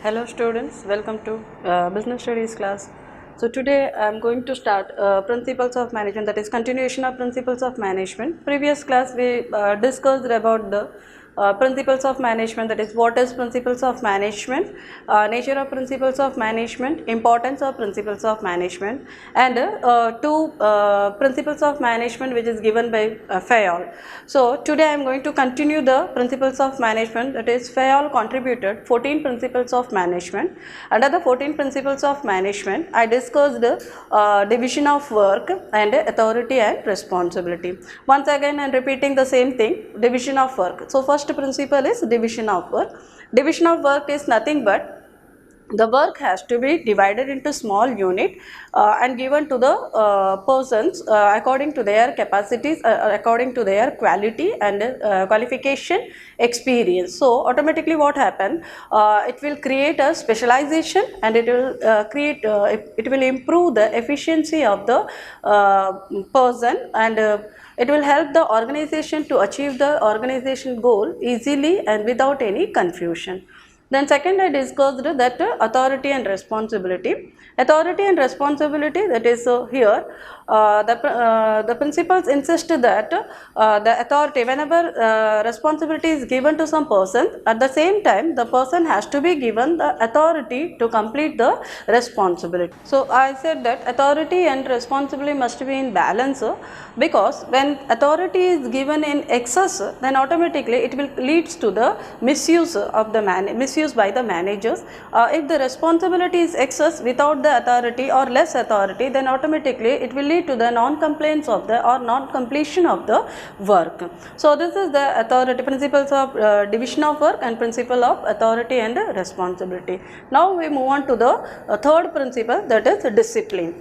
Hello students, welcome to business studies class. So today I am going to start principles of management, that is continuation of principles of management. Previous class we discussed about the principles of management, that is what is principles of management, nature of principles of management, importance of principles of management, and two principles of management which is given by Fayol. So today I am going to continue the principles of management, that is Fayol contributed 14 principles of management. Under the 14 principles of management I discussed division of work and authority and responsibility. Once again I am repeating the same thing, division of work. So first principle is division of work. Division of work is nothing but the work has to be divided into small unit and given to the persons according to their capacities, according to their quality and qualification, experience. So automatically what happen, it will create a specialization and it will it will improve the efficiency of the person, and it will help the organization to achieve the organization goal easily and without any confusion. Then second I discussed that authority and responsibility. Authority and responsibility, that is here the principles insist that the authority, whenever responsibility is given to some person, at the same time the person has to be given the authority to complete the responsibility. So I said that authority and responsibility must be in balance, because when authority is given in excess, then automatically it will leads to the misuse of the misuse by the managers. If the responsibility is excess without the authority or less authority, then automatically it will lead to the non-compliance of the or non-completion of the work. So this is the authority principles of division of work and principle of authority and responsibility. Now we move on to the third principle, that is discipline.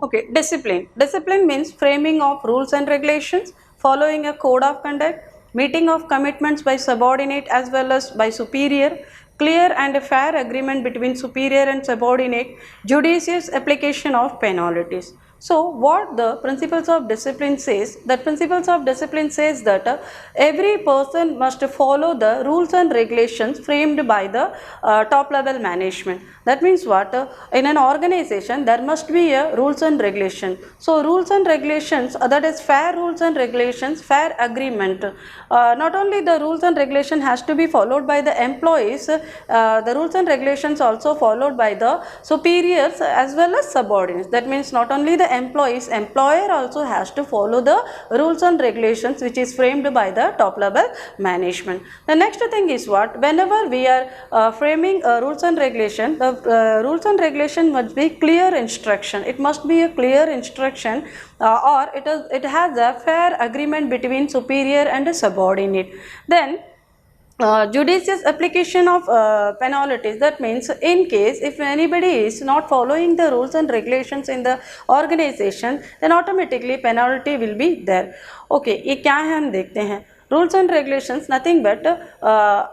Okay, discipline. Discipline means framing of rules and regulations, following a code of conduct, meeting of commitments by subordinate as well as by superior, clear and fair agreement between superior and subordinate, judicious application of penalties. So what the principles of discipline says, that principles of discipline says that every person must follow the rules and regulations framed by the top level management. That means what? In an organization there must be a rules and regulation. So rules and regulations, that is fair rules and regulations, fair agreement. Not only the rules and regulation has to be followed by the employees, the rules and regulations also followed by the superiors as well as subordinates. That means not only the employees, employer also has to follow the rules and regulations which is framed by the top level management. The next thing is what? Whenever we are framing rules and regulation, the rules and regulation must be clear instruction. It must be a clear instruction or it has a fair agreement between superior and subordinate. Then judicious application of penalties. That means in case if anybody is not following the rules and regulations in the organization, then automatically penalty will be there. Okay, ये क्या है हम देखते हैं. Rules and regulations nothing but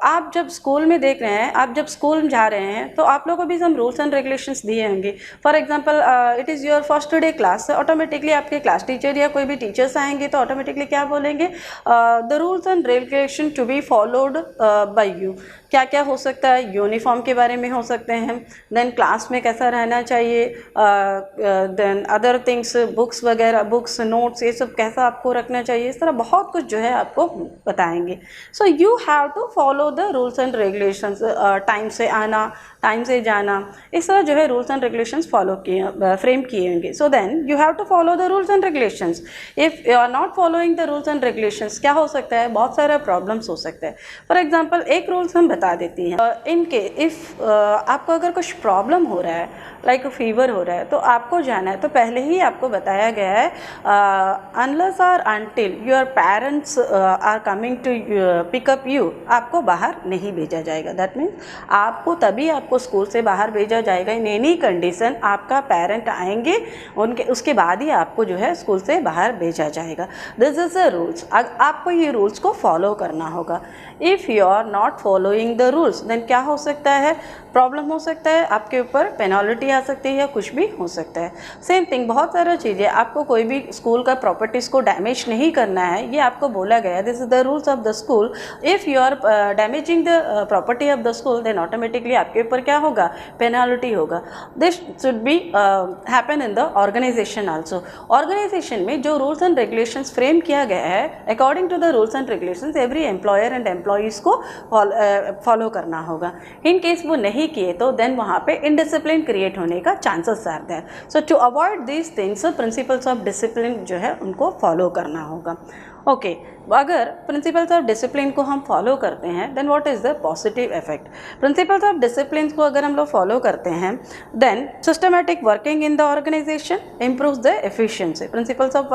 आप जब school में देख रहे हैं, आप जब स्कूल में जा रहे हैं तो आप लोगों को भी हम रूल्स एंड रेगुलेशंस दिए होंगे. For example it is your first day class, automatically आपके क्लास टीचर या कोई भी टीचर्स आएंगे तो ऑटोमेटिकली क्या बोलेंगे, the rules and regulation to be followed by you. क्या क्या हो सकता है, यूनिफॉर्म के बारे में हो सकते हैं, देन क्लास में कैसा रहना चाहिए, देन अदर थिंग्स, बुक्स वगैरह, बुक्स नोट्स ये सब कैसा आपको रखना चाहिए, इस तरह बहुत कुछ जो है आपको बताएंगे. So you have to follow the rules and regulations. Time से आना, टाइम से जाना, इस तरह जो है रूल्स एंड रेगुलेशंस फॉलो किए, फ्रेम किए होंगे. So then you have to follow the rules and regulations. If you are not following the rules and regulations, क्या हो सकता है, बहुत सारे प्रॉब्लम्स हो सकते हैं. फॉर एग्जाम्पल एक रूल्स हम बता देती हैं. इनके इफ़ आपको अगर कुछ प्रॉब्लम हो रहा है, लाइक फीवर हो रहा है, तो आपको जाना है, तो पहले ही आपको बताया गया है अनलेस और until your parents are coming to pick up you, आपको बाहर नहीं भेजा जाएगा. दैट मीन्स आपको तभी आपको आपको स्कूल से बाहर भेजा जाएगा। इन एनी कंडीशन आपका पेरेंट आएंगे, उनके उसके बाद ही आपको जो है स्कूल से बाहर भेजा जाएगा। This is the rules. आपको ये रूल्स को फॉलो करना होगा। If you are not following the rules then क्या हो सकता है, प्रॉब्लम हो सकता है, आपके ऊपर पेनल्टी आ सकती है या कुछ भी हो सकता है। सेम थिंग, बहुत सारी चीज़ें, आपको कोई भी स्कूल का प्रॉपर्टीज़ को डैमेज नहीं करना है, ये आपको बोला गया है। This is the rules of the school. If you are damaging the property of the school then automatically आपके ऊपर क्या होगा, पेनल्टी होगा। This should be happen in the organisation also. Organisation में जो रूल्स एंड रेगुलेशंस फ्रेम किया गया है, according to the rules and regulations every employer and employees को फॉलो करना होगा। इन केस वो नहीं किए तो देन वहाँ पे इनडिसिप्लिन क्रिएट होने का chances are there. So to avoid these things principles of discipline जो है उनको फॉलो करना होगा। ओके, अगर प्रिंसिपल्स ऑफ डिसिप्लिन को हम फॉलो करते हैं then what is the positive effect. Principles of discipline को अगर हम लोग फॉलो करते हैं then systematic working in the organisation improves the efficiency. Principles of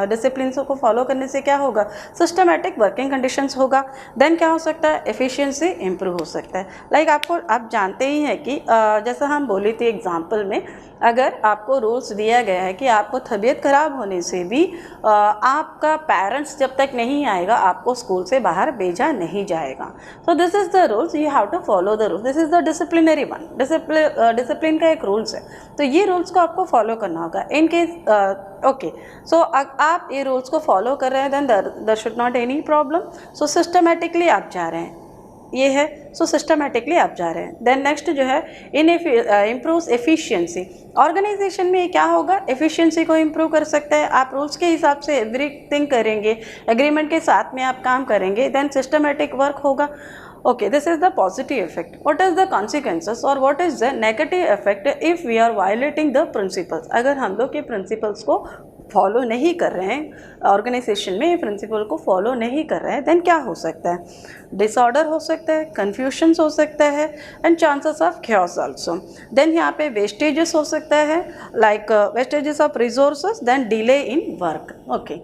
discipline को फॉलो करने से क्या होगा, सिस्टमैटिक वर्किंग कंडीशंस होगा, देन क्या हो सकता है, एफिशिएंसी इम्प्रूव हो सकता है। लाइक आप जानते ही हैं कि जैसा हम बोली थी एग्जाम्पल में, अगर आपको रूल्स दिया गया है कि आपको तबीयत खराब होने से भी आपका पेरेंट्स जब तक नहीं आएगा आपको स्कूल से बाहर भेजा नहीं जाएगा। So this is the rules, you have to follow the rules. This is the disciplinary one. Discipline का एक रूल्स है, तो ये रूल्स को आपको फॉलो करना होगा। इन केस ओके, सो आप ये रूल्स को फॉलो कर रहे हैं then there should not any problem. So systematically आप जा रहे हैं, ये है, सो सिस्टमेटिकली आप जा रहे हैं। देन नेक्स्ट जो है इम्प्रूव्स एफिशिएंसी। ऑर्गेनाइजेशन में क्या होगा, एफिशिएंसी को इम्प्रूव कर सकता है। आप रूल्स के हिसाब से एवरीथिंग करेंगे, एग्रीमेंट के साथ में आप काम करेंगे, देन सिस्टमेटिक वर्क होगा। Okay, this is the positive effect. What is the consequences or what is the negative effect if we are violating the principles? अगर हम लोग के principles को फॉलो नहीं कर रहे हैं, ऑर्गेनाइजेशन में ये प्रिंसिपल को फॉलो नहीं कर रहे हैं, देन क्या हो सकता है, डिसऑर्डर हो सकता है, कन्फ्यूजन्स हो सकता है and chances of chaos also. Then यहाँ पे वेस्टेजेस हो सकता है, like wastages of resources, then delay in work. Okay,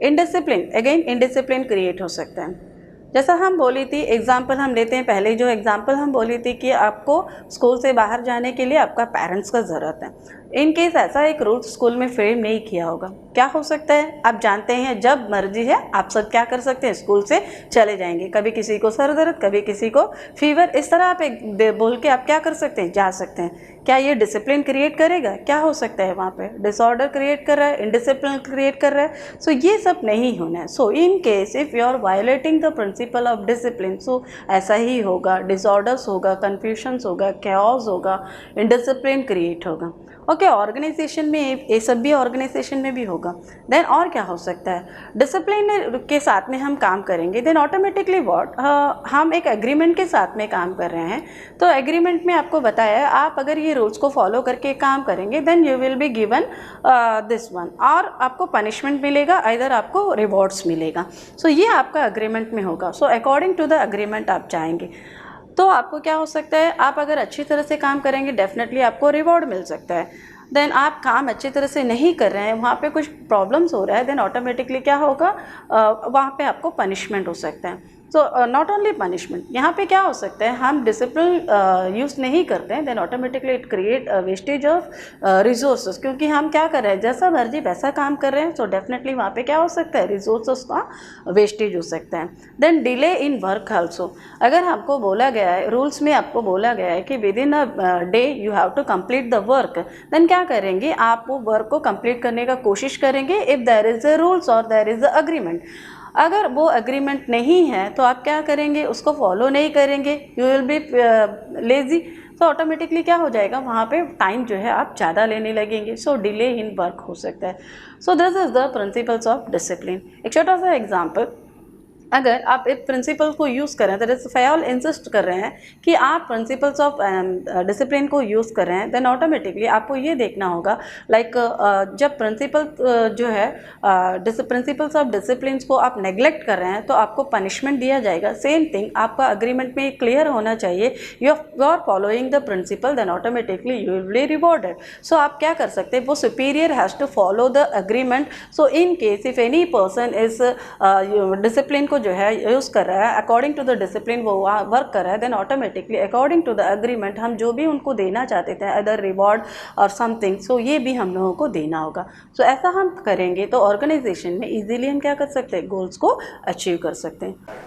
indiscipline, again indiscipline create हो सकता है। जैसा हम बोली थी, एग्जाम्पल हम लेते हैं, पहले जो एग्जाम्पल हम बोली थी कि आपको स्कूल से बाहर जाने के लिए आपका पेरेंट्स का ज़रूरत है। इन केस ऐसा एक रूल स्कूल में फ्रेम नहीं किया होगा, क्या हो सकता है, आप जानते हैं जब मर्जी है आप सब क्या कर सकते हैं, स्कूल से चले जाएंगे। कभी किसी को सर दर्द, कभी किसी को फीवर, इस तरह आप एक बोल के आप क्या कर सकते हैं, जा सकते हैं। क्या ये डिसिप्लिन क्रिएट करेगा, क्या हो सकता है वहाँ पे, डिसऑर्डर क्रिएट कर रहा है, इनडिसिप्लिन क्रिएट कर रहा है। सो ये सब नहीं होना है। So in case if you are violating the principle of discipline, so ऐसा ही होगा, डिसऑर्डर्स होगा, कन्फ्यूजन्स होगा, कैओस होगा, इनडिसिप्लिन क्रिएट होगा। ओके, ऑर्गेनाइजेशन में ये सब भी ऑर्गेनाइजेशन में भी होगा। देन और क्या हो सकता है, डिसिप्लिन के साथ में हम काम करेंगे, देन ऑटोमेटिकली व्हाट, हम एक एग्रीमेंट के साथ में काम कर रहे हैं, तो एग्रीमेंट में आपको बताया है आप अगर ये रूल्स को फॉलो करके काम करेंगे then you will be given this one, और आपको पनिशमेंट मिलेगा, इधर आपको रिवॉर्ड्स मिलेगा। सो ये आपका एग्रीमेंट में होगा। So according to the agreement आप जाएंगे, तो आपको क्या हो सकता है, आप अगर अच्छी तरह से काम करेंगे डेफिनेटली आपको रिवॉर्ड मिल सकता है। देन आप काम अच्छी तरह से नहीं कर रहे हैं, वहाँ पे कुछ प्रॉब्लम्स हो रहा है, देन ऑटोमेटिकली क्या होगा, वहाँ पे आपको पनिशमेंट हो सकता है। सो नॉट ओनली पनिशमेंट, यहाँ पे क्या हो सकता है, हम डिसिप्लिन यूज़ नहीं करते हैं, then automatically it create wastage of resources, क्योंकि हम क्या कर रहे हैं, जैसा मर्जी वैसा काम कर रहे हैं। सो डेफिनेटली वहाँ पे क्या हो सकता है, रिसोर्सेज का वेस्टेज हो सकता है। Then delay in work also, अगर हमको बोला गया है, रूल्स में आपको बोला गया है कि within a day you have to complete the work, देन क्या करेंगे, आप वो वर्क को कंप्लीट करने का कोशिश करेंगे if there is a rules और देयर इज़ अ अग्रीमेंट। अगर वो एग्रीमेंट नहीं है तो आप क्या करेंगे, उसको फॉलो नहीं करेंगे, यू विल बी लेजी। तो ऑटोमेटिकली क्या हो जाएगा, वहाँ पे टाइम जो है आप ज़्यादा लेने लगेंगे। सो डिले इन वर्क हो सकता है। So this is the principles of discipline. एक छोटा सा एग्जाम्पल, अगर आप एक प्रिंसिपल को यूज़ कर रहे हैं, दैट इज फयाल इंसिस्ट कर रहे हैं कि आप प्रिंसिपल्स ऑफ डिसिप्लिन को यूज़ कर रहे हैं, देन ऑटोमेटिकली आपको ये देखना होगा, लाइक जब प्रिंसिपल जो है प्रिंसिपल्स ऑफ डिसिप्लिन को आप नेग्लेक्ट कर रहे हैं तो आपको पनिशमेंट दिया जाएगा। सेम थिंग आपका अग्रीमेंट में क्लियर होना चाहिए, you are following the principle, then automatically you will be rewarded. So आप क्या कर सकते हैं, वो superior has to follow the agreement. So in case if any person is discipline को जो है यूज़ कर रहा है, अकॉर्डिंग टू द डिसिप्लिन वो वर्क कर रहा है, then automatically according to the agreement हम जो भी उनको देना चाहते थे अदर रिवॉर्ड और समथिंग, सो ये भी हम लोगों को देना होगा। सो ऐसा हम करेंगे तो ऑर्गेनाइजेशन में ईजिली हम क्या कर सकते हैं, गोल्स को अचीव कर सकते हैं।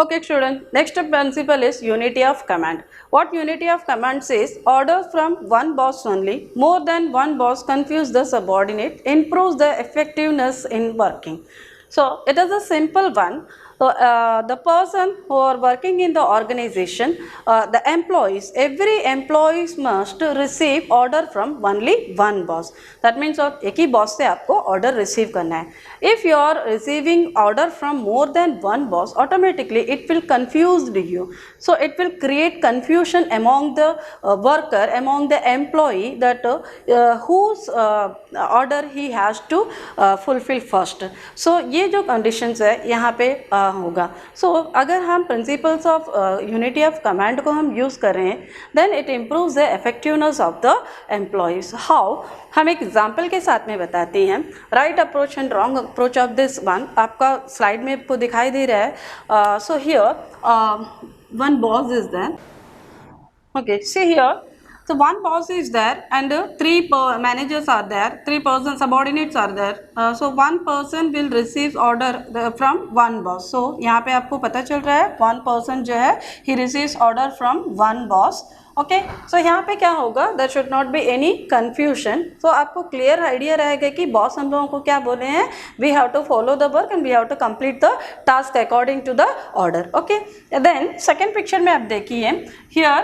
Okay student, next principle is unity of command. What unity of command says, order from one boss only, more than one boss confuse the subordinate, improves the effectiveness in working. So it is a simple one. So the person who are working in the organization, the employees, every employees must receive order from only one boss. That means एक ही boss से आपको order receive करना है. If you are receiving order from more than one boss, automatically it will confuse you. So it will create confusion among the worker, among the employee, that whose order he has to fulfill first. So ये जो conditions है यहाँ पे होगा। So अगर हम principles of unity of command को हम यूज़ कर रहे हैं, then it improves the effectiveness of the employees. How, हम एक एग्जांपल के साथ में बताते हैं। Right approach and wrong approach of this one आपका स्लाइड में आपको दिखाई दे रहा है। So here one boss is there, okay, see here, so one boss is there and three managers are there, three person subordinates are there. So one person will receive order from one boss. So यहाँ पे आपको पता चल रहा है one person जो है he receives order from one boss. Okay, so यहाँ पे क्या होगा, there should not be any confusion. So आपको clear idea रहेगा कि बॉस हम लोगों को क्या बोले हैं, we have to follow the work and we have to complete the task according to the order. Okay, then second picture में आप देखिए, here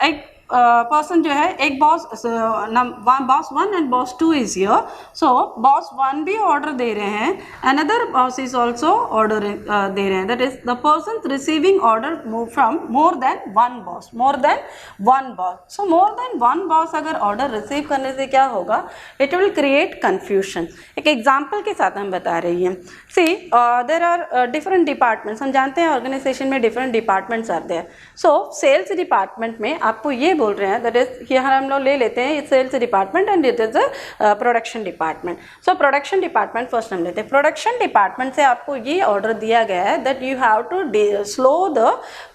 एक पर्सन जो है, एक boss one and boss two is here. So boss one भी order दे रहे हैं, another boss is also order दे रहे हैं, that is the person receiving order from more than one boss, more than one boss. So more than one boss अगर order receive करने से क्या होगा, इट विल क्रिएट कन्फ्यूजन. एक example के साथ हम बता रही हैं. See there are different departments, हम जानते हैं ऑर्गेनाइजेशन में different departments are there. So sales department में आपको ये बोल रहे हैं, दैट इज यहाँ हम लोग ले लेते हैं sales department and it is a production department. So production department first हम लेते हैं. प्रोडक्शन डिपार्टमेंट से आपको ये ऑर्डर दिया गया है that you have to slow the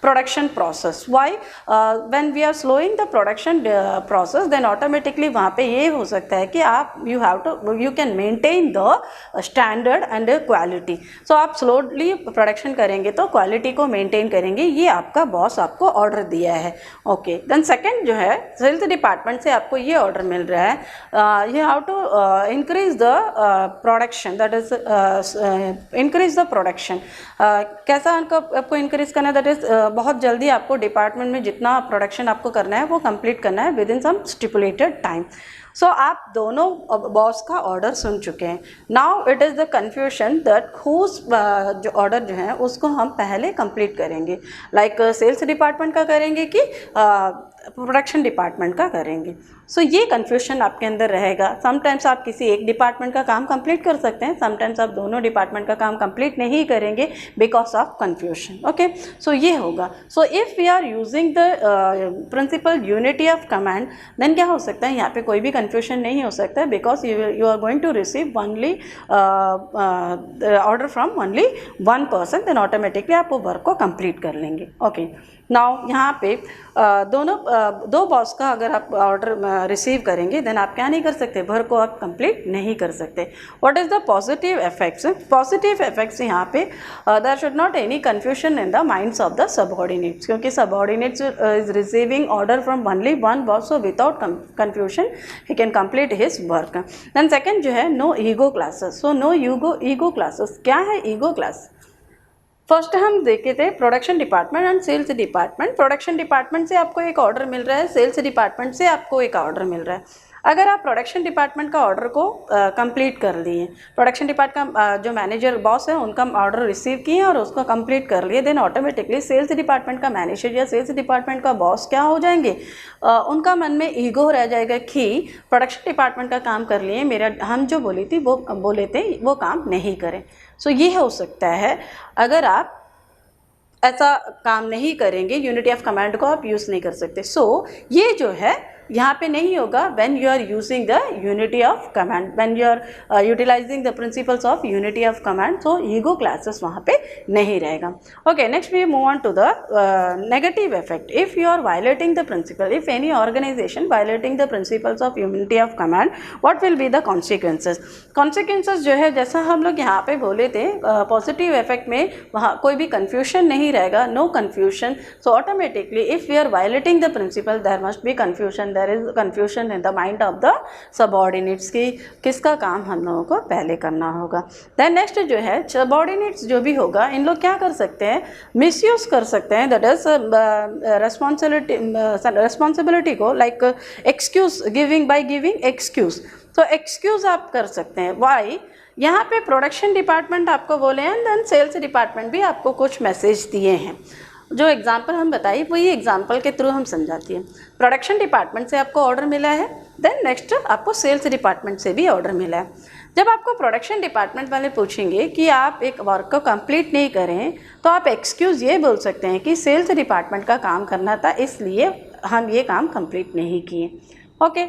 production process. Why, when we are slowing the production process then automatically वहाँ पे ये हो सकता है कि आप you can maintain the standard and quality. So आप स्लोली प्रोडक्शन करेंगे तो क्वालिटी को मेंटेन करेंगे, ये आपका बॉस आपको ऑर्डर दिया है. ओके, देन सेकंड जो है सेल्स डिपार्टमेंट से आपको ये ऑर्डर मिल रहा है, you have to increase the production, that is increase the production. कैसा आपको इंक्रीज करना है, दैट इज बहुत जल्दी आपको डिपार्टमेंट में जितना प्रोडक्शन आपको करना है वो कंप्लीट करना है within some stipulated time. So आप दोनों बॉस का ऑर्डर सुन चुके हैं. Now it is the confusion that whose जो ऑर्डर जो है उसको हम पहले कंप्लीट करेंगे, लाइक सेल्स डिपार्टमेंट का करेंगे कि प्रोडक्शन डिपार्टमेंट का करेंगे. सो ये कन्फ्यूजन आपके अंदर रहेगा. समटाइम्स आप किसी एक डिपार्टमेंट का काम कंप्लीट कर सकते हैं, समटाइम्स आप दोनों डिपार्टमेंट का काम कंप्लीट नहीं करेंगे because of confusion. Okay, so ये होगा. So if we are using the principle unity of command then क्या हो सकता है, यहाँ पे कोई भी कन्फ्यूजन नहीं हो सकता है because you are going to receive only order from only one person, then automatically आप वो वर्क को कंप्लीट कर लेंगे. ओके, नाउ यहाँ पे दो बॉस का अगर आप ऑर्डर रिसीव करेंगे देन आप क्या नहीं कर सकते, वर्क को आप कंप्लीट नहीं कर सकते. What is the positive effects? Positive effects यहाँ पे there should not any confusion in the minds of the subordinates, क्योंकि subordinates is receiving order from only one boss, so without confusion he can complete his work. Then second जो है, no ego clashes. So no ego clashes. क्या है ego clash? First हम देखे थे production department and sales department. Production department से आपको एक ऑर्डर मिल रहा है, सेल्स डिपार्टमेंट से आपको एक ऑर्डर मिल रहा है. अगर आप प्रोडक्शन डिपार्टमेंट का ऑर्डर को कंप्लीट कर लिए, प्रोडक्शन डिपार्टमेंट का जो मैनेजर बॉस है उनका ऑर्डर रिसीव किए और उसको कंप्लीट कर लिए, देन ऑटोमेटिकली सेल्स डिपार्टमेंट का मैनेजर या सेल्स डिपार्टमेंट का बॉस क्या हो जाएंगे, उनका मन में ईगो रह जाएगा कि प्रोडक्शन डिपार्टमेंट का काम कर लिए, मेरा हम जो बोले थे वो काम नहीं करें. सो ये हो सकता है अगर आप ऐसा काम नहीं करेंगे, यूनिटी ऑफ कमांड को आप यूज़ नहीं कर सकते. सो ये जो है यहाँ पे नहीं होगा when you are using the unity of command, when you are utilising the principles of unity of command, so ego clashes वहाँ पे नहीं रहेगा. Okay, next we move on to the negative effect. If you are violating the principle, if any organisation violating the principles of unity of command, what will be the consequences. Consequences जो है जैसा हम लोग यहाँ पे बोले थे, positive effect में वहाँ कोई भी कन्फ्यूजन नहीं रहेगा, no confusion. So automatically if we are violating the principle there must be confusion, there is confusion in the mind of the subordinates की किसका काम हम लोगों को पहले करना होगा. देन नेक्स्ट जो है सबऑर्डिनेट्स जो भी होगा, इन लोग क्या कर सकते हैं, मिसयूज कर सकते हैं, दैट इज रिस्पॉन्सिबिलिटी को, like excuse, giving by giving excuse. तो एक्सक्यूज आप कर सकते हैं. वाई, यहाँ पे प्रोडक्शन डिपार्टमेंट आपको बोले हैं, देन सेल्स डिपार्टमेंट भी आपको कुछ मैसेज दिए हैं. जो एग्जाम्पल हम बताइए वही एग्जाम्पल के थ्रू हम समझाती हैं. प्रोडक्शन डिपार्टमेंट से आपको ऑर्डर मिला है, देन नेक्स्ट आपको सेल्स डिपार्टमेंट से भी ऑर्डर मिला है. जब आपको प्रोडक्शन डिपार्टमेंट वाले पूछेंगे कि आप एक वर्क को कंप्लीट नहीं करें, तो आप एक्सक्यूज़ ये बोल सकते हैं कि सेल्स डिपार्टमेंट का काम करना था, इसलिए हम ये काम कंप्लीट नहीं किए. ओके,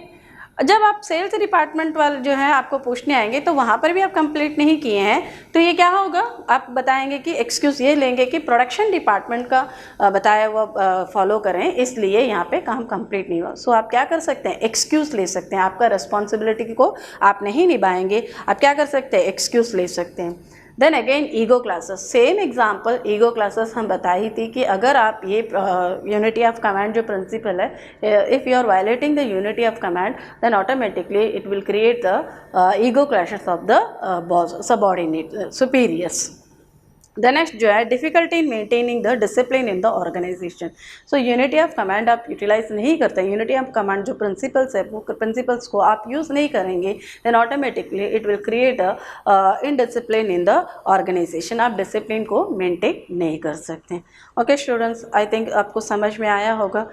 जब आप सेल्स डिपार्टमेंट वाले जो है आपको पूछने आएंगे तो वहाँ पर भी आप कंप्लीट नहीं किए हैं, तो ये क्या होगा, आप बताएंगे कि एक्सक्यूज़ ये लेंगे कि प्रोडक्शन डिपार्टमेंट का बताया हुआ फॉलो करें, इसलिए यहाँ पे काम कंप्लीट नहीं हुआ. सो आप क्या कर सकते हैं, एक्सक्यूज़ ले सकते हैं. आपका रिस्पॉन्सिबिलिटी को आप नहीं निभाएंगे, आप क्या कर सकते हैं, एक्सक्यूज़ ले सकते हैं. Then again ego clashes, same example ego clashes हम बताई थी कि अगर आप ये यूनिटी ऑफ कमांड जो प्रिंसिपल है, if you are violating the unity of command, then automatically it will create the ego clashes of the boss, subordinate, superiors. The next जो है difficulty in maintaining the discipline in the organisation. So unity of command आप utilise नहीं करते, unity of command जो principles है वो principles को आप यूज़ नहीं करेंगे, then automatically it will create indiscipline in the organisation. आप डिसिप्लिन को मेंटेन नहीं कर सकते. ओके स्टूडेंट्स, आई थिंक आपको समझ में आया होगा.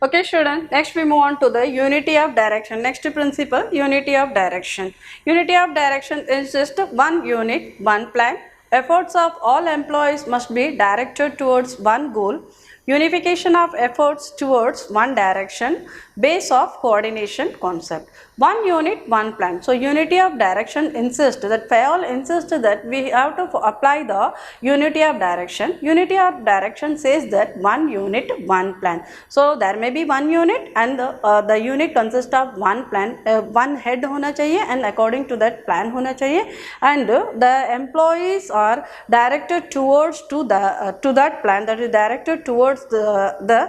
Okay student, next we move on to the unity of direction. Next principle, unity of direction. Unity of direction is just one unit, one plan. Efforts of all employees must be directed towards one goal. Unification of efforts towards one direction. Base of coordination concept. One unit, one plan. So unity of direction insists that FAOL insists that we have to apply the unity of direction. Unity of direction says that one unit, one plan. So there may be one unit and the unit consists of one plan, one head होना चाहिए and according to that plan होना चाहिए, and the employees are directed towards to that plan, that is directed towards the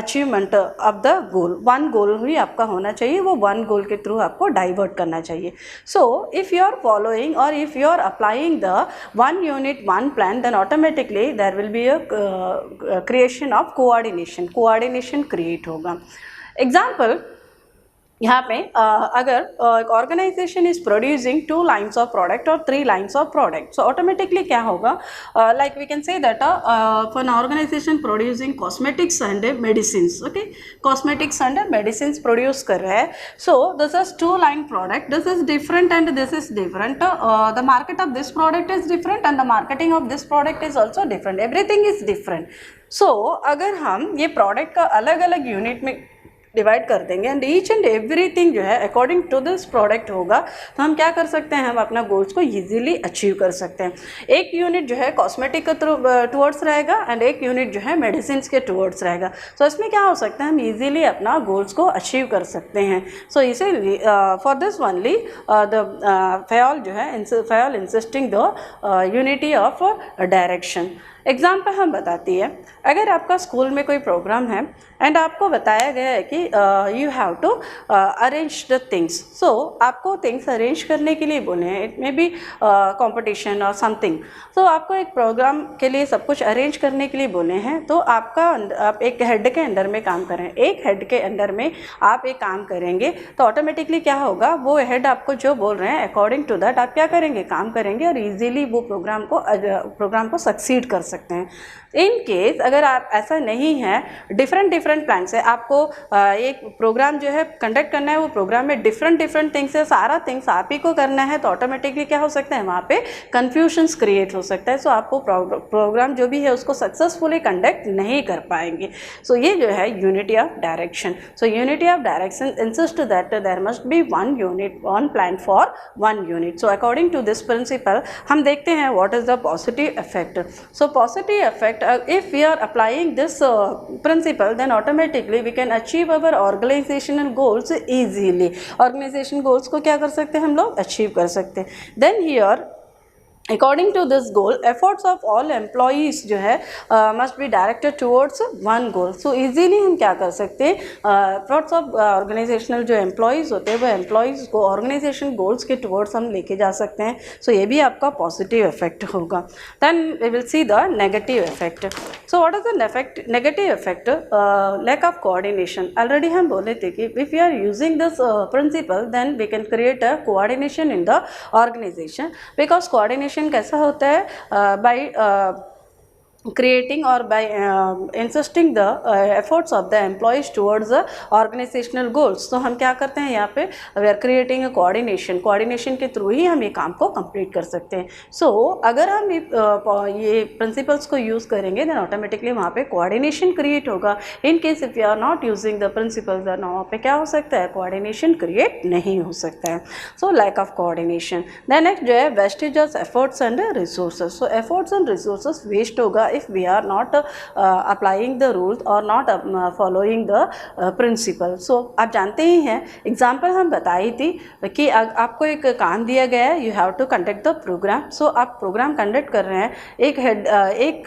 achievement of the goal. One गोल ही आपका होना चाहिए, वो one goal के through आपको डाइवर्ट करना चाहिए. So if you are following और if you are applying the one unit one plan, then automatically there will be a creation of coordination create होगा. एग्जाम्पल, यहाँ पे अगर एक organisation is producing 2 lines of product और 3 lines of product, so automatically क्या होगा, like we can say that for an organisation producing cosmetics and medicines. Okay, cosmetics and medicines produce कर रहा है. So this is 2 line product, this is different and this is different. The market of this product is different and the marketing of this product is also different, everything is different. So अगर हम ये product का अलग अलग unit में divide कर देंगे and each and everything जो है अकॉर्डिंग टू दिस प्रोडक्ट होगा, तो हम क्या कर सकते हैं, हम अपना गोल्स को इजीली अचीव कर सकते हैं. एक यूनिट जो है कॉस्मेटिक के टूवर्ड्स रहेगा एंड एक यूनिट जो है मेडिसिन के टूवर्ड्स रहेगा. सो इसमें क्या हो सकता है, हम इजीली अपना गोल्स को अचीव कर सकते हैं. सो इसीलिए for this only the FAOL जो है FAOL insisting the unity of direction. Example हम बताती है, अगर आपका स्कूल में कोई प्रोग्राम है एंड आपको बताया गया है कि you have to arrange the things. So आपको थिंग्स अरेंज करने के लिए बोले हैं, इट मे बी कॉम्पिटिशन और समथिंग. सो आपको एक प्रोग्राम के लिए सब कुछ अरेंज करने के लिए बोले हैं, तो आप एक हेड के अंडर में काम करें. एक हेड के अंडर में आप एक काम करेंगे तो ऑटोमेटिकली क्या होगा, वो हेड आपको जो बोल रहे हैं अकॉर्डिंग टू दैट आप क्या करेंगे, काम करेंगे और ईजीली वो प्रोग्राम को सक्सीड कर सकते हैं. इन केस अगर आप ऐसा नहीं है, डिफरेंट डिफरेंट प्लान्स है, आपको एक प्रोग्राम जो है कंडक्ट करना है, वो प्रोग्राम में डिफरेंट थिंग्स है, सारा थिंग्स आप ही को करना है, तो ऑटोमेटिकली क्या हो सकता है, वहाँ पे कन्फ्यूजन्स क्रिएट हो सकता है। सो आपको प्रोग्राम जो भी है उसको सक्सेसफुली कंडक्ट नहीं कर पाएंगे। सो ये जो है unity of direction. So unity of direction insist that there must be one unit, one plan for one unit. So according to this principle हम देखते हैं what is the positive effect. So positive effect, if we are applying this principle then automatically we can achieve our organisational goals easily. Organisation goals को क्या कर सकते हैं हम लोग, अचीव कर सकते हैं। Then here according to this goal efforts of all employees जो है must be directed towards one goal. So easily हम क्या कर सकते हैं, एफर्ट्स ऑफ ऑर्गेनाइजेशनल जो एम्प्लॉयज़ होते हैं वो एम्प्लॉयज़ को ऑर्गेनाइजेशन गोल्स के टुवर्ड्स हम लेके जा सकते हैं। सो ये भी आपका पॉजिटिव इफेक्ट होगा। Then we will see the negative effect. So what is the negative effect, lack of coordination. Already हम बोले थे कि if you are using this principle then we can create a coordination in the organisation, because coordination कैसा होता है, by creating or by insisting the efforts of the employees towards the organizational goals। तो हम क्या करते हैं यहाँ पे, we are creating a coordination के थ्रू ही हम ये काम को complete कर सकते हैं। So अगर हम ये principles को use करेंगे then automatically वहाँ पे coordination create होगा। In case if you are not using the principles then वहाँ पे क्या हो सकता है, coordination create नहीं हो सकता है। So lack of coordination। Then next जो है wastage of efforts and resources। So efforts and resources waste होगा if we are not applying the rules or not following the principle। So आप जानते ही हैं, एग्जाम्पल हम बताई थी कि आपको एक काम दिया गया है, you have to conduct the program. So आप प्रोग्राम कंडक्ट कर रहे हैं, एक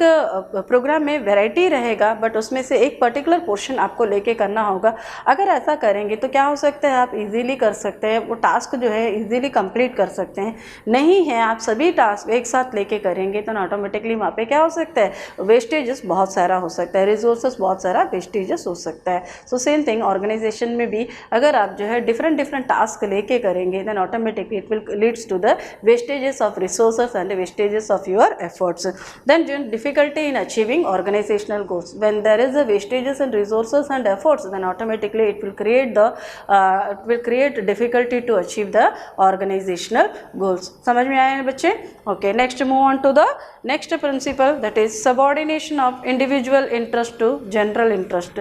प्रोग्राम में वैरायटी रहेगा बट उसमें से एक पर्टिकुलर पोर्शन आपको लेके करना होगा। अगर ऐसा करेंगे तो क्या हो सकता है, आप इजीली कर सकते हैं, वो टास्क जो है इजीली कंप्लीट कर सकते हैं। नहीं है, आप सभी टास्क एक साथ लेके करेंगे तो ऑटोमेटिकली वहाँ पे क्या हो सकता है, वेस्टेजेस बहुत सारा हो सकता है, रिसोर्सेस बहुत सारा वेस्टेजेस हो सकता है। सो सेम थिंग ऑर्गेनाइजेशन में भी अगर आप जो है डिफरेंट टास्क लेके करेंगे then automatically it will leads to the wastages of resources and wastages of your efforts. Then जो difficulty in achieving organisational goals, when there is a wastages in resources and efforts then automatically it will create difficulty to achieve the organisational goals. समझ में आया बच्चे? Okay, next move on to the next principle, that is subordination of individual interest to general interest।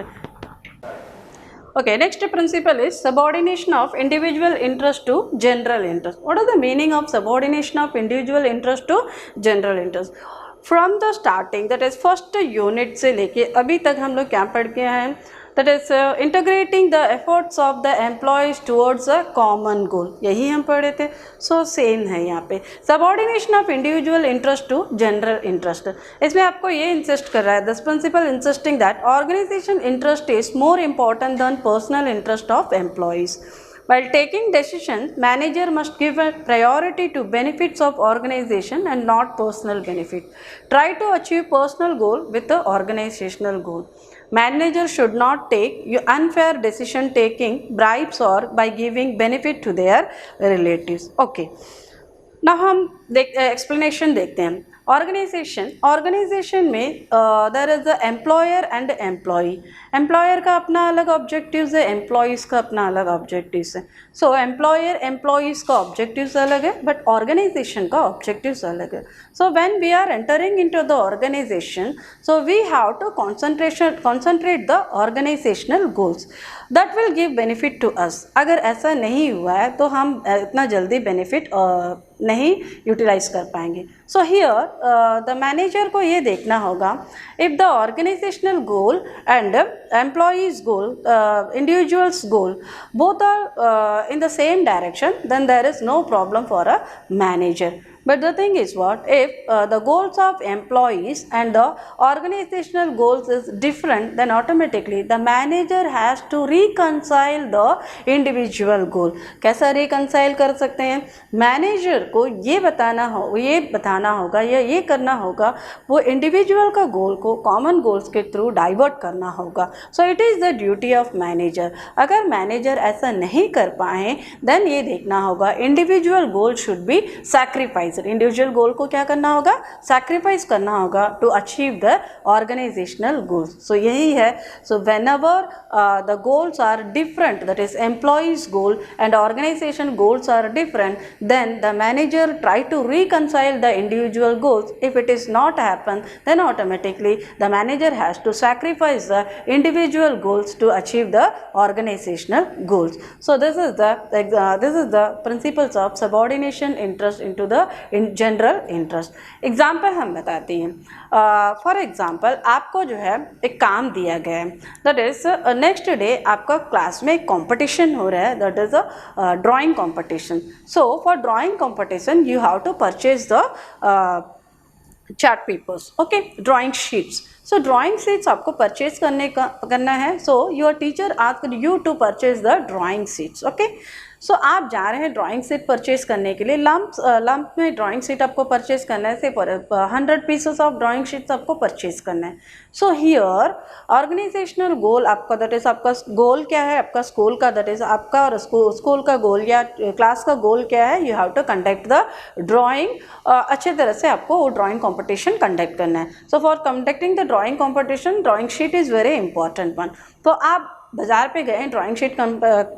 Okay, next principle is subordination of individual interest to general interest। What is the meaning of subordination of individual interest to general interest? From the starting, that is first unit से लेके अभी तक हम लोग क्या पढ़ के आए हैं, that is integrating the efforts of the employees towards a common goal, यही हम पढ़े थे। सो सेम है यहाँ पे subordination of individual interest to general interest। इसमें आपको ये इंसिस्ट कर रहा है, this principle insisting that organization interest is more important than personal interest of employees। While taking decisions, manager must give a priority to benefits of organization and not personal benefit. Try to achieve personal goal with the organizational goal. Manager should not take unfair decision taking, bribes or by giving benefit to their relatives। Okay, now हम explanation देखते हैं। Organisation में there is the employer and employee. Employer का अपना अलग objectives है, employees का अपना अलग ऑब्जेक्टिव्स है। सो एम्प्लॉयर एम्प्लॉयज़ का ऑब्जेक्टिव्स अलग है बट ऑर्गेनाइजेशन का ऑब्जेक्टिव्स अलग है। So when we are entering into the organisation, so we have to concentrate the organisational goals that will give benefit to us. अगर ऐसा नहीं हुआ है तो हम इतना जल्दी बेनिफिट नहीं यूटिलाइज कर पाएंगे। सो हियर द मैनेजर को ये देखना होगा, if the organisational goal and employees goal, individuals goal both are in the same direction, then there is no problem for a manager। But the thing is what, if the goals of employees and the organizational goals is different, then automatically the manager has to reconcile the individual goal। कैसा reconcile कर सकते हैं? Manager को ये बताना होगा या ये करना होगा, वो इंडिविजुअल का गोल को कॉमन गोल्स के थ्रू डाइवर्ट करना होगा। So it is the duty of manager. अगर मैनेजर ऐसा नहीं कर पाए देन ये देखना होगा individual goal should be sacrifice. sacrificed, individual goal को क्या करना होगा, सैक्रिफाइस करना होगा to achieve the organisational goals. So यही है. So whenever the goals are different, that is employees goal and organisation goals are different, then the manager try to reconcile the individual goals. If it is not happen, then automatically the manager has to sacrifice the individual goals to achieve the organizational goals. So this is the principles of subordination interest into the general interest. Example हम बताते हैं. For example, आपको जो है एक काम दिया गया है, that is next day आपका क्लास में एक competition हो रहा है, that is a drawing competition. So for drawing competition you have to purchase the chart papers, okay, drawing sheets. So drawing sheets आपको purchase करना है. So your teacher asked you to purchase the drawing sheets, okay. सो आप जा रहे हैं drawing sheet purchase करने के लिए. लम्प में ड्राइंग शीट आपको परचेज करना है, से 100 पीसेस ऑफ ड्राइंग शीट्स आपको परचेज करना है. सो हियर ऑर्गेनाइजेशनल गोल आपका, दैट इज आपका गोल क्या है, आपका स्कूल का, दैट इज आपका और स्कूल का गोल या क्लास का गोल क्या है, you have to conduct the drawing. अच्छे तरह से आपको वो ड्राइंग कॉम्पिटिशन कंडक्ट करना है. So for conducting the drawing competition, drawing sheet is very important one. तो आप बाज़ार पे गए ड्राइंग शीट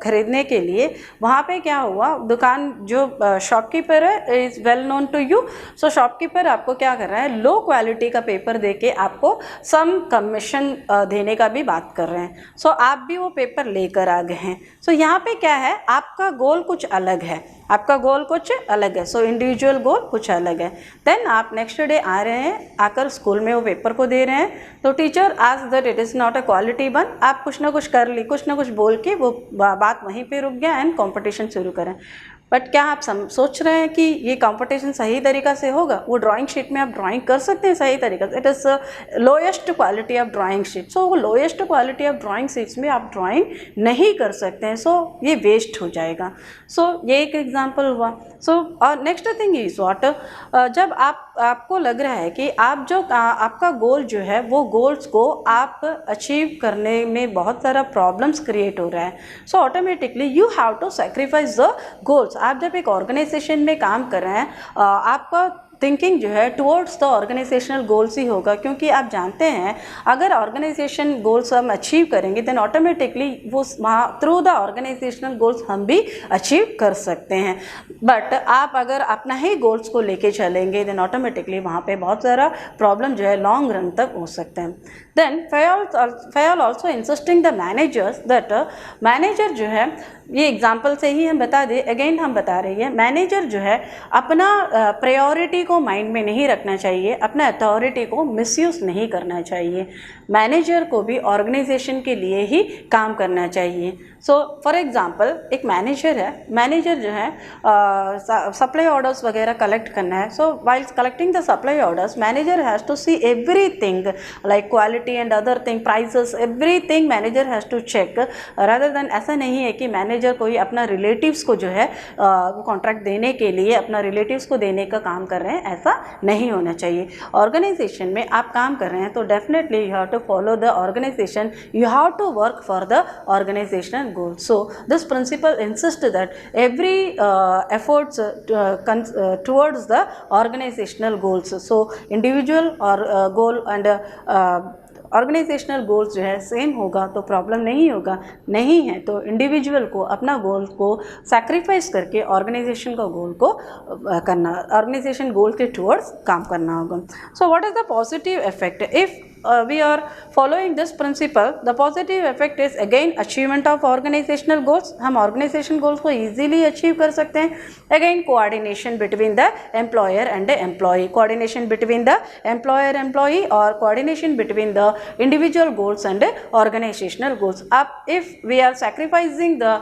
खरीदने के लिए. वहाँ पे क्या हुआ, दुकान जो शॉपकीपर है is well known to you. So shopkeeper आपको क्या कर रहा है, लो क्वालिटी का पेपर देके आपको सम कमीशन देने का भी बात कर रहे हैं. सो आप भी वो पेपर लेकर आ गए हैं. सो यहाँ पे क्या है, आपका गोल कुछ अलग है, आपका गोल कुछ अलग है. सो इंडिविजुअल गोल कुछ अलग है. देन आप नेक्स्ट डे आ रहे हैं, आकर स्कूल में वो पेपर को दे रहे हैं. तो टीचर आज that it is not a quality one. आप कुछ ना कुछ कर ली, कुछ ना कुछ बोल के वो बात वहीं पे रुक गया एंड कंपटीशन शुरू करें. बट क्या आप सोच रहे हैं कि ये कंपटीशन सही तरीक़ा से होगा? वो ड्राइंग शीट में आप ड्राइंग कर सकते हैं सही तरीक़ा से. It is lowest quality of drawing sheet. So वो lowest quality of drawing sheets में आप ड्राइंग नहीं कर सकते हैं. सो ये वेस्ट हो जाएगा. सो ये एक एग्जांपल हुआ. सो और नेक्स्ट थिंग इज़ व्हाट, जब आपको लग रहा है कि आप जो आपका गोल जो है वो गोल्स को आप अचीव करने में बहुत सारा प्रॉब्लम्स क्रिएट हो रहा है. So automatically you have to sacrifice the goals. आप जब एक ऑर्गेनाइजेशन में काम कर रहे हैं, आपका थिंकिंग जो है टुवर्ड्स द ऑर्गेनाइजेशनल गोल्स ही होगा. क्योंकि आप जानते हैं अगर ऑर्गेनाइजेशन गोल्स हम अचीव करेंगे देन ऑटोमेटिकली वो वहाँ थ्रू द ऑर्गेनाइजेशनल गोल्स हम भी अचीव कर सकते हैं. बट आप अगर अपना ही गोल्स को लेके चलेंगे देन ऑटोमेटिकली वहाँ पे बहुत सारा प्रॉब्लम जो है लॉन्ग रन तक हो सकते हैं. देन फैल also insisting the managers that manager जो है, ये एग्जाम्पल से ही हम बता दें, अगेन हम बता रही है, मैनेजर जो है अपना प्रायोरिटी को माइंड में नहीं रखना चाहिए, अपना अथॉरिटी को मिसयूज़ नहीं करना चाहिए. मैनेजर को भी ऑर्गेनाइजेशन के लिए ही काम करना चाहिए. सो फॉर एग्ज़ाम्पल एक मैनेजर है, मैनेजर जो है सप्लाई ऑर्डर्स वगैरह कलेक्ट करना है. So while collecting the supply orders manager has to see everything like quality and other thing, prices, everything manager has to check. Rather than ऐसा नहीं है कि मैनेजर कोई अपना रिलेटिव्स को जो है कॉन्ट्रैक्ट देने के लिए अपना रिलेटिव्स को देने का काम कर रहे हैं, ऐसा नहीं होना चाहिए. ऑर्गेनाइजेशन में आप काम कर रहे हैं तो definitely you have to follow the organisation, you have to work for the organisational goals. So this principle insists that every efforts towards the organizational goals. So individual or goal and organisational goals जो है same होगा तो problem नहीं होगा. नहीं है तो individual को अपना गोल को सैक्रिफाइस करके ऑर्गेनाइजेशन का गोल को करना, ऑर्गेनाइजेशन गोल के टुवर्ड्स काम करना होगा. So what is the positive effect if we are following this principle? The positive effect is again achievement of organizational goals. हम organization goals को easily achieve कर सकते हैं. Again coordination between the employer and the employee, coordination between the employer-employee or coordination between the individual goals and the organizational goals. अब if we are sacrificing the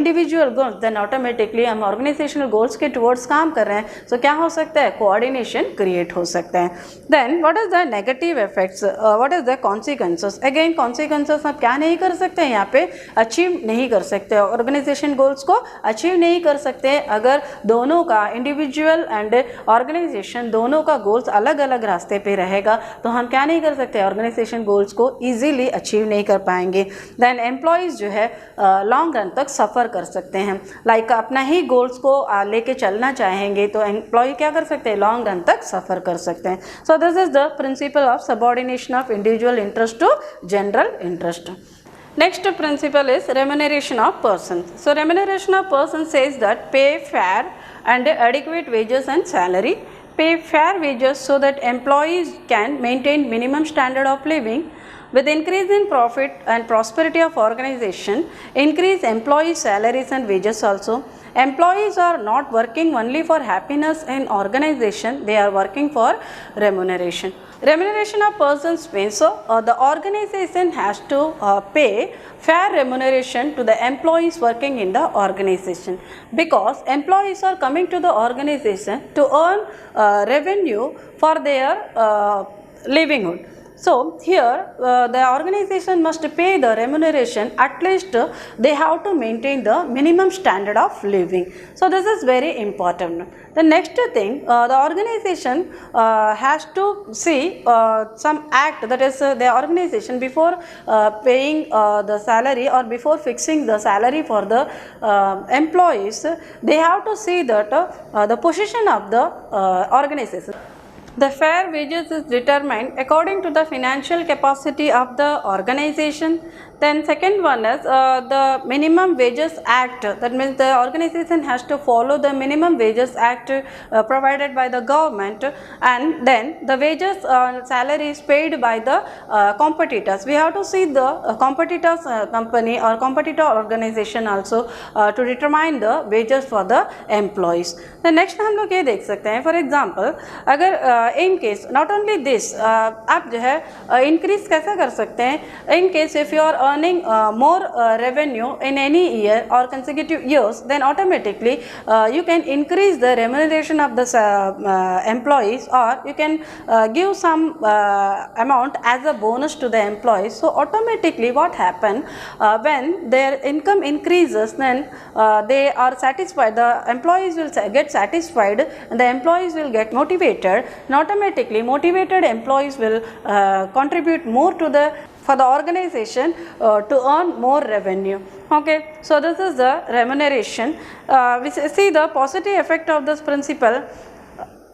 individual goals then automatically हम organizational goals के towards काम कर रहे हैं. So क्या हो सकता है? Coordination create हो सकता है. Then what is the negative effects? What is the consequences? Again consequences आप क्या नहीं कर सकते हैं यहाँ पे, अचीव नहीं कर सकते, ऑर्गेनाइजेशन गोल्स को अचीव नहीं कर सकते अगर दोनों का, इंडिविजुअल एंड ऑर्गेनाइजेशन दोनों का गोल्स अलग अलग रास्ते पे रहेगा तो हम क्या नहीं कर सकते, ऑर्गेनाइजेशन गोल्स को ईजिली अचीव नहीं कर पाएंगे। देन एम्प्लॉयज़ जो है लॉन्ग रन तक सफ़र कर सकते हैं, लाइक अपना ही गोल्स को लेके चलना चाहेंगे तो एम्प्लॉय क्या कर सकते हैं, लॉन्ग रन तक सफ़र कर सकते हैं। So this is the principle of subordination of individual interest to general interest. Next principle is remuneration of persons. So remuneration of persons says that pay fair and adequate wages and salary. Pay fair wages so that employees can maintain minimum standard of living. With increase in profit and prosperity of organization, increase employee salaries and wages also. Employees are not working only for happiness in organization, they are working for remuneration. Remuneration of persons means the organization has to pay fair remuneration to the employees working in the organization, because employees are coming to the organization to earn revenue for their livelihood. So here the organization must pay the remuneration, at least they have to maintain the minimum standard of living. So this is very important. The next thing, the organization has to see some act, that is the organization before paying the salary or before fixing the salary for the employees, they have to see that the position of the organization. The fair wages is determined according to the financial capacity of the organization. Then second one is the minimum wages act, that means the organization has to follow the minimum wages act provided by the government, and then the wages salary is paid by the competitors. We have to see the competitors company or competitor organization also to determine the wages for the employees. The next हम लोग ये देख सकते हैं, for example अगर in case not only this आप जो है increase कैसे कर सकते हैं, in case if you are earning more revenue in any year or consecutive years, then automatically you can increase the remuneration of the employees, or you can give some amount as a bonus to the employees. So automatically what happen, when their income increases, then they are satisfied, the employees will get satisfied and the employees will get motivated, and automatically motivated employees will contribute more to the for the organization to earn more revenue. Okay, so this is the remuneration. We see the positive effect of this principle.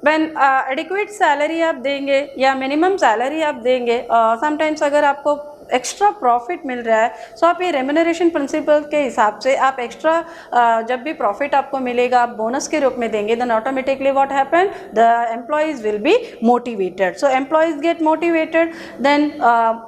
when adequate salary आप देंगे या minimum salary आप देंगे, sometimes अगर आपको extra profit मिल रहा है, सो आप ये रेम्यूनरेशन प्रिंसिपल के हिसाब से आप एक्स्ट्रा जब भी प्रॉफिट आपको मिलेगा आप बोनस के रूप में देंगे, then automatically what happen, the employees will be motivated. So employees get motivated, then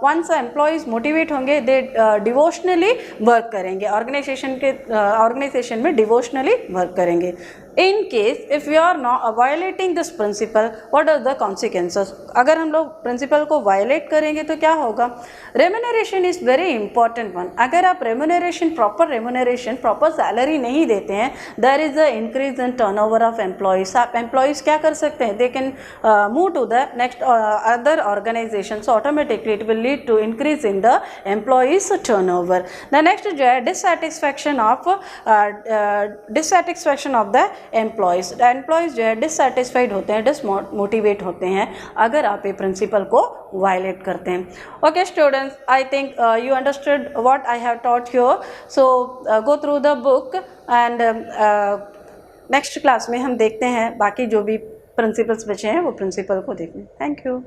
once employees motivate होंगे दे डिवोशनली वर्क करेंगे, ऑर्गेनाइजेशन में डिवोशनली वर्क करेंगे. In case if you are not violating this principle, what are the consequences? अगर हम लोग principal को violet करेंगे तो क्या होगा? Remuneration is very important one. अगर आप रेम्यूनरेशन प्रॉपर सैलरी नहीं देते हैं, there is a increase in turnover of employees. आप एम्प्लॉयज़ क्या कर सकते हैं, they can move to the next other organisation, so automatically it will lead to increase in the employees turnover. The next जो है dissatisfaction of the employees. Employees जो है dissatisfied होते हैं, डिसमोटिवेट होते हैं अगर आप ये प्रिंसिपल को वायलेट करते हैं. Okay students, I think you understood what I have taught you. So go through the book and next class में हम देखते हैं बाकी जो भी प्रिंसिपल्स बचे हैं वो प्रिंसिपल को देखते हैं. Thank you.